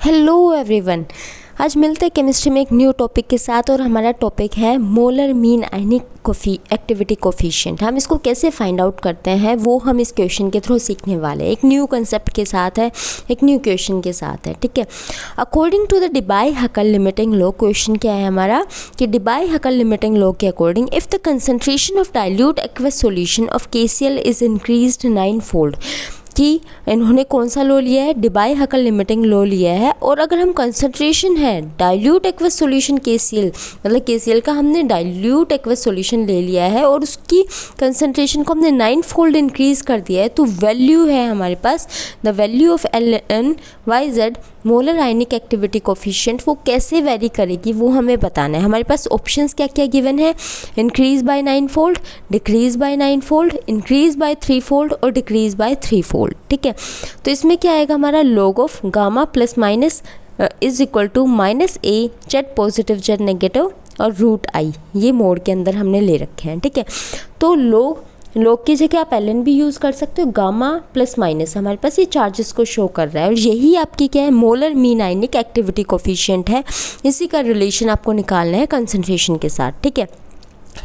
Hello everyone, आज मिलते हैं केमिस्ट्री में एक न्यू टॉपिक के साथ और हमारा टॉपिक है मोलर मीन आयनिक एक्टिविटी कोफिशिएंट। हम इसको कैसे फाइंड आउट करते हैं वो हम इस क्वेश्चन के थ्रू सीखने वाले हैं। एक न्यू कंसेप्ट के साथ है, एक न्यू क्वेश्चन के साथ है, ठीक है। According to the Debye Huckel limiting law, question क्या है हमारा कि डिबाई-हकल लिमिटिंग लॉ के according if the concentration of dilute aqueous solution of KCl is increased 9-fold, कि इन्होंने कौन सा लो लिया है, डिबाई-हकल लिमिटिंग लो लिया है। और अगर हम कंसंट्रेशन है डाइल्यूट एक्वस सॉल्यूशन KCl, मतलब KCl का हमने डाइल्यूट एक्वस सॉल्यूशन ले लिया है और उसकी कंसंट्रेशन को हमने 9-fold इंक्रीज कर दिया है, तो वैल्यू है हमारे पास the value of LNYZ molar ionic activity coefficient, वो कैसे वेरी करेगी वो हमें बताना है। हमारे पास ऑप्शंस क्या क्या गिवन है, increase by 9-fold, decrease by 9-fold, increase by 3-fold और डिक्रीज बाय 3-fold, ठीक है। तो इसमें क्या आएगा हमारा log of gamma plus minus is equal to -a Z positive Z negative और √i, ये मोड के अंदर हमने ले रखे हैं, ठीक है। तो लॉग की जगह आप ln भी यूज़ कर सकते हो, गामा प्लस माइनस हमारे पास ये चार्जेस को शो कर रहा है और यही आपकी क्या है मोलर मीन आयनिक एक्टिविटी कोफिशिएंट है। इसी का रिलेशन आपको निकालना है कंसंट्रेशन के साथ, ठीक है।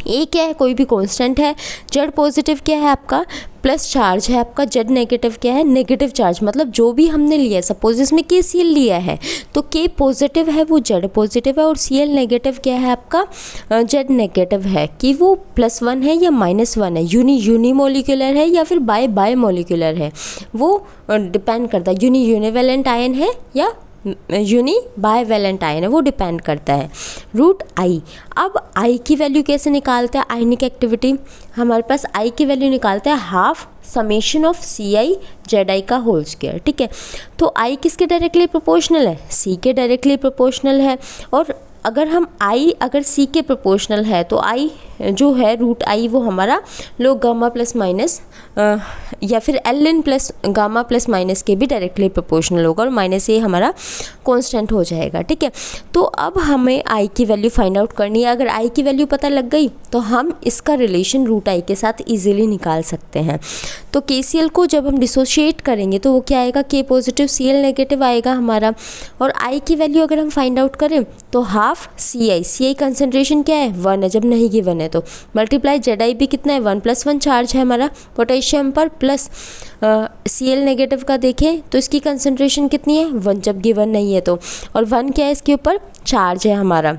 ए क्या है, कोई भी कांस्टेंट है, जेड पॉजिटिव क्या है आपका प्लस चार्ज है आपका, जेड नेगेटिव क्या है नेगेटिव चार्ज, मतलब जो भी हमने लिया है, सपोज इसमें KCl लिया है तो K पॉजिटिव है वो जेड पॉजिटिव है और Cl नेगेटिव क्या है आपका जेड नेगेटिव है, कि वो +1 है या -1 है, यूनिमोलिकुलर है या फिर बाय मोलिकुलर है, वो डिपेंड करता है, यूनिवैलेंट आयन है या बायवैलेंट आयन है, वो डिपेंड करता है। √i, अब i की वैल्यू कैसे निकालते हैं आयनिक एक्टिविटी, हमारे पास i की वैल्यू निकालते हैं half summation of CI ZI का होल स्क्वायर, ठीक है। तो i किसके डायरेक्टली प्रोपोर्शनल है, C के डायरेक्टली प्रोपोर्शनल है। और अगर हम अगर C के प्रोपोर्शनल है तो i जो है √i वो हमारा लोग गामा प्लस माइनस या फिर ln plus gamma plus minus के भी डायरेक्टली प्रोपोर्शनल होगा और -a हमारा कांस्टेंट हो जाएगा, ठीक है। तो अब हमें i की वैल्यू फाइंड आउट करनी है। अगर i की वैल्यू पता लग गई तो हम इसका रिलेशन √i के साथ इजीली निकाल सकते हैं। तो KCl को जब हम डिसोशिएट करेंगे तो वो क्या आएगा, K पॉजिटिव Cl नेगेटिव आएगा हमारा। और i की वैल्यू अगर हम फाइंड आउट करें तो हाफ CI कंसंट्रेशन क्या है 1 है, जब नहीं गिवन है तो मल्टीप्लाई ZI भी कितना है 1+1 चार्ज है हमारा पोटेशियम पर, प्लस Cl नेगेटिव का देखें तो इसकी कंसंट्रेशन कितनी है 1 जब गिवन नहीं है तो, और 1 क्या है इसके ऊपर चार्ज है हमारा।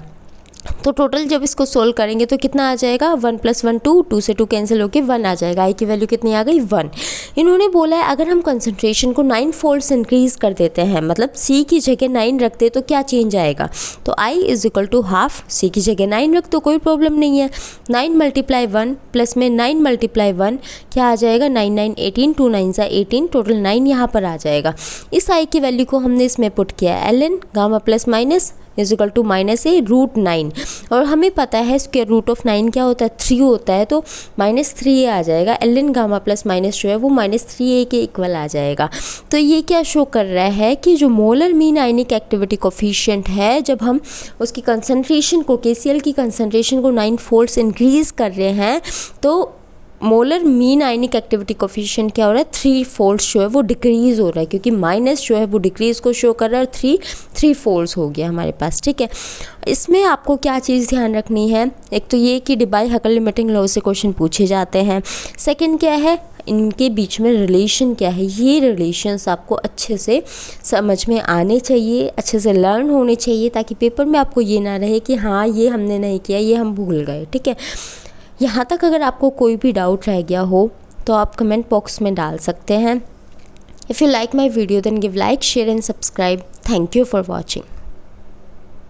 तो टोटल जब इसको सोल्व करेंगे तो कितना आ जाएगा 1+1 2 से 2 कैंसिल होकर 1 आ जाएगा। आई की वैल्यू कितनी आ गई 1। इन्होंने बोला है अगर हम कंसंट्रेशन को 9-fold इंक्रीज कर देते हैं, मतलब C की जगह 9 रखते तो क्या चेंज आएगा, तो I = हाफ, C की जगह 9 रख तो कोई प्रॉब्लम नहीं है। 9 × 1 प्लस में 9 × 1 क्या आ जाएगा 9 9 18, 2 9 18, टोटल 9 यहाँ पर आ जाएगा। इस I की वैल्यू को हमने इसमें पुट किया है ln gamma plus minus = -a √9, और हमें पता है स्क्वायर रूट ऑफ 9 क्या होता है 3 होता है, तो -3a आ जाएगा। ln गामा प्लस माइनस जो है वो -3a के इक्वल आ जाएगा। तो ये क्या शो कर रहा है कि जो मोलर मीन आयनिक एक्टिविटी कोफिशिएंट है, जब हम उसकी कंसंट्रेशन को KCl की कंसंट्रेशन को 9-fold इंक्रीज कर रहे हैं तो मोलर मीन आयनिक एक्टिविटी कोफिशिएंट क्या हो रहा है 3-fold जो है वो डिक्रीज़ हो रहा है, क्योंकि माइनस जो है वो डिक्रीज़ को शो कर रहा है और 3 हो गया हमारे पास, ठीक है। इसमें आपको क्या चीज़ ध्यान रखनी है, एक तो ये कि डिबाई-हकल लिमिटिंग लॉ से क्वेश्चन पूछे जाते हैं। सेकंड क्या है, इनके बीच में रिलेशन क्या है, ये रिलेशंस आपको अच्छे से समझ में आने चाहिए, अच्छे से लर्न होने चाहिए, ताकि पेपर में आपको ये ना रहे कि हाँ ये हमने नहीं किया, ये हम भूल गए, ठीक है। यहाँ तक अगर आपको कोई भी डाउट रह गया हो तो आप कमेंट बॉक्स में डाल सकते हैं। If you like my video then give like, share and subscribe. Thank you for watching.